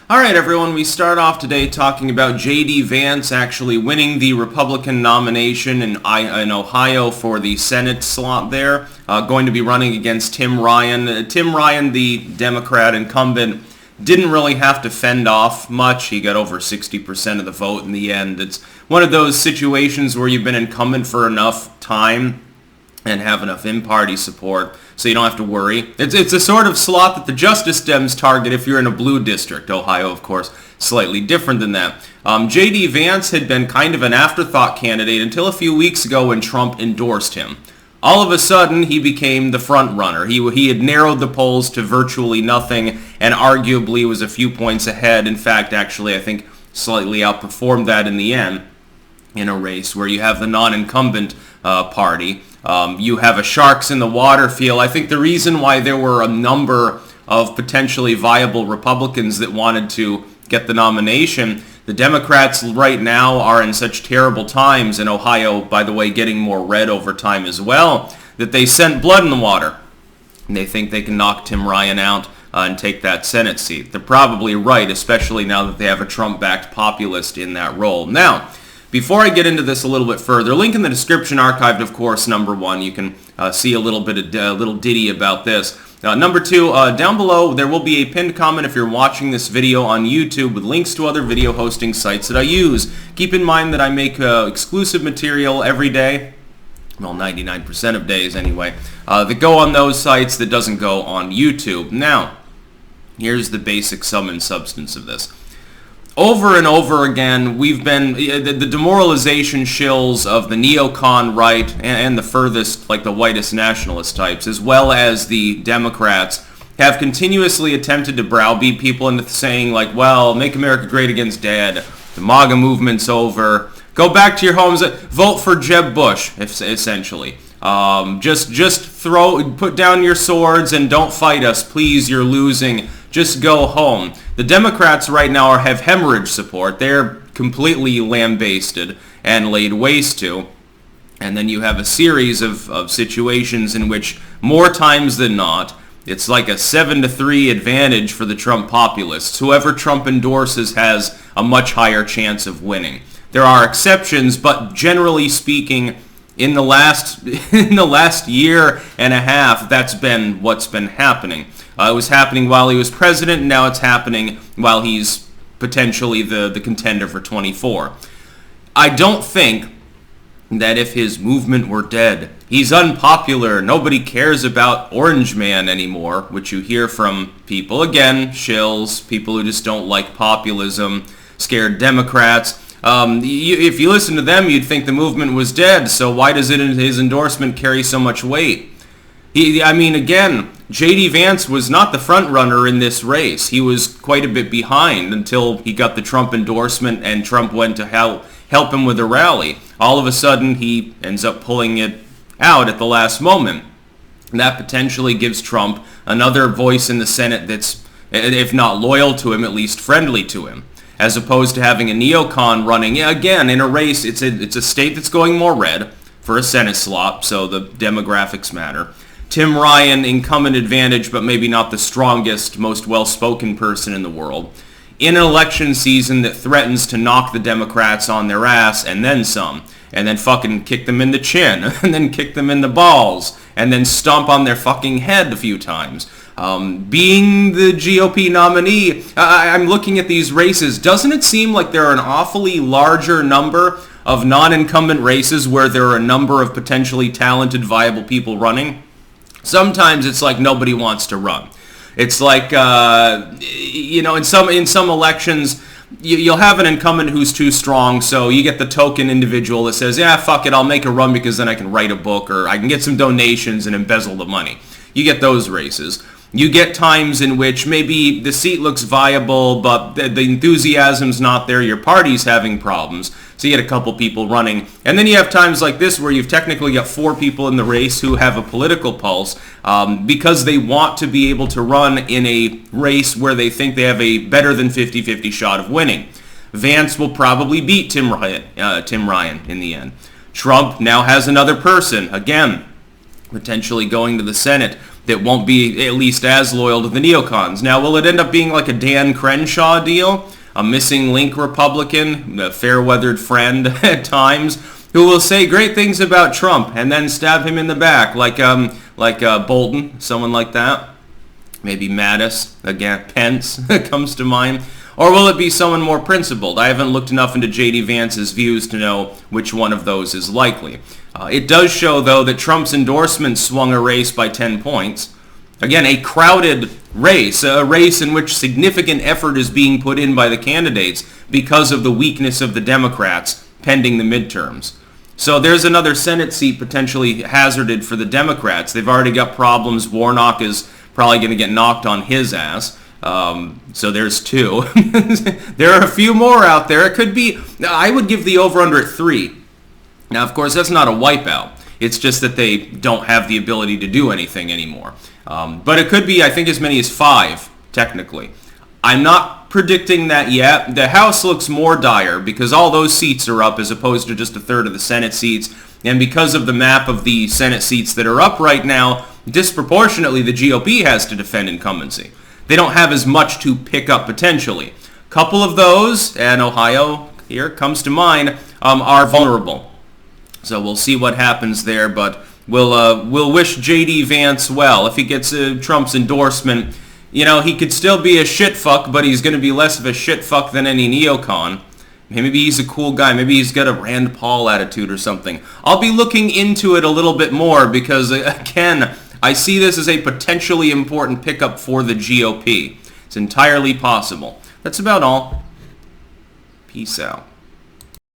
All right, everyone, we start off today talking about J.D. Vance actually winning the Republican nomination in Ohio for the Senate slot there, going to be running against Tim Ryan. Tim Ryan, the Democrat incumbent, didn't really have to fend off much. He got over 60% of the vote in the end. It's one of those situations where you've been incumbent for enough time and have enough in-party support, so you don't have to worry. It's a sort of slot that the Justice Dems target if you're in a blue district. Ohio, of course, slightly different than that. J.D. Vance had been kind of an afterthought candidate until a few weeks ago when Trump endorsed him. All of a sudden, he became the front runner. He had narrowed the polls to virtually nothing and arguably was a few points ahead. In fact, actually, I think slightly outperformed that in the end in a race where you have the non-incumbent party. You have a sharks in the water feel. I think the reason why there were a number of potentially viable Republicans that wanted to get the nomination, the Democrats right now are in such terrible times, in Ohio, by the way, getting more red over time as well, that they sent blood in the water. And they think they can knock Tim Ryan out and take that Senate seat. They're probably right, especially now that they have a Trump-backed populist in that role. Now, before I get into this a little bit further, link in the description, archived, of course, number one. You can see a little bit of little ditty about this. Number two, down below, there will be a pinned comment if you're watching this video on YouTube with links to other video hosting sites that I use. Keep in mind that I make exclusive material every day, well, 99% of days anyway, that go on those sites that doesn't go on YouTube. Now, here's the basic sum and substance of this. Over and over again, we've been, the demoralization shills of the neocon right and the furthest, like the whitest nationalist types, as well as the Democrats, have continuously attempted to browbeat people into saying, like, well, make America great again's dead, the MAGA movement's over, go back to your homes, vote for Jeb Bush, essentially. Just put down your swords and don't fight us, please, you're losing. Just go home. The Democrats right now have hemorrhage support. They're completely lambasted and laid waste to. And then you have a series of situations in which, more times than not, it's like a 7-3 advantage for the Trump populists. Whoever Trump endorses has a much higher chance of winning. There are exceptions, but generally speaking, in the last year and a half, that's been what's been happening. It was happening while he was president, and now it's happening while he's potentially the contender for 24. I don't think that if his movement were dead, he's unpopular, nobody cares about Orange Man anymore, which you hear from people, again, shills, people who just don't like populism, scared Democrats. If you listen to them, you'd think the movement was dead, so why does his endorsement carry so much weight? Again, J.D. Vance was not the front runner in this race. He was quite a bit behind until he got the Trump endorsement and Trump went to help him with a rally. All of a sudden, he ends up pulling it out at the last moment. And that potentially gives Trump another voice in the Senate that's, if not loyal to him, at least friendly to him, as opposed to having a neocon running. Again, in a race, it's a state that's going more red for a Senate slot, so the demographics matter. Tim Ryan, incumbent advantage, but maybe not the strongest, most well-spoken person in the world. In an election season that threatens to knock the Democrats on their ass and then some, and then fucking kick them in the chin, and then kick them in the balls, and then stomp on their fucking head a few times. Being the GOP nominee, I'm looking at these races. Doesn't it seem like there are an awfully larger number of non-incumbent races where there are a number of potentially talented, viable people running? Sometimes it's like nobody wants to run. It's like, in some elections, you'll have an incumbent who's too strong, so you get the token individual that says, yeah, fuck it, I'll make a run because then I can write a book or I can get some donations and embezzle the money. You get those races. You get times in which maybe the seat looks viable, but the enthusiasm's not there, your party's having problems, so you get a couple people running. And then you have times like this where you've technically got 4 people in the race who have a political pulse because they want to be able to run in a race where they think they have a better than 50-50 shot of winning. Vance will probably beat Tim Ryan in the end. Trump now has another person, again, potentially going to the Senate. that won't be at least as loyal to the neocons. Now, will it end up being like a Dan Crenshaw deal? A missing link Republican, a fair-weathered friend at times, who will say great things about Trump and then stab him in the back, like Bolton, someone like that. Maybe Mattis, again, Pence comes to mind. Or will it be someone more principled? I haven't looked enough into J.D. Vance's views to know which one of those is likely. It does show, though, that Trump's endorsements swung a race by 10 points. Again, a crowded race, a race in which significant effort is being put in by the candidates because of the weakness of the Democrats pending the midterms. So there's another Senate seat potentially hazarded for the Democrats. They've already got problems. Warnock is probably going to get knocked on his ass. So there's 2. There are a few more out there. It could be, I would give the over-under at 3. Now, of course, that's not a wipeout. It's just that they don't have the ability to do anything anymore. But it could be, I think, as many as 5, technically. I'm not predicting that yet. The House looks more dire because all those seats are up as opposed to just a third of the Senate seats. And because of the map of the Senate seats that are up right now, disproportionately the GOP has to defend incumbency. They don't have as much to pick up potentially. A couple of those, and Ohio here comes to mind, are vulnerable. So we'll see what happens there, but we'll wish J.D. Vance well. If he gets Trump's endorsement, you know, he could still be a shitfuck, but he's going to be less of a shitfuck than any neocon. Maybe he's a cool guy. Maybe he's got a Rand Paul attitude or something. I'll be looking into it a little bit more because, again, I see this as a potentially important pickup for the GOP. It's entirely possible. That's about all. Peace out.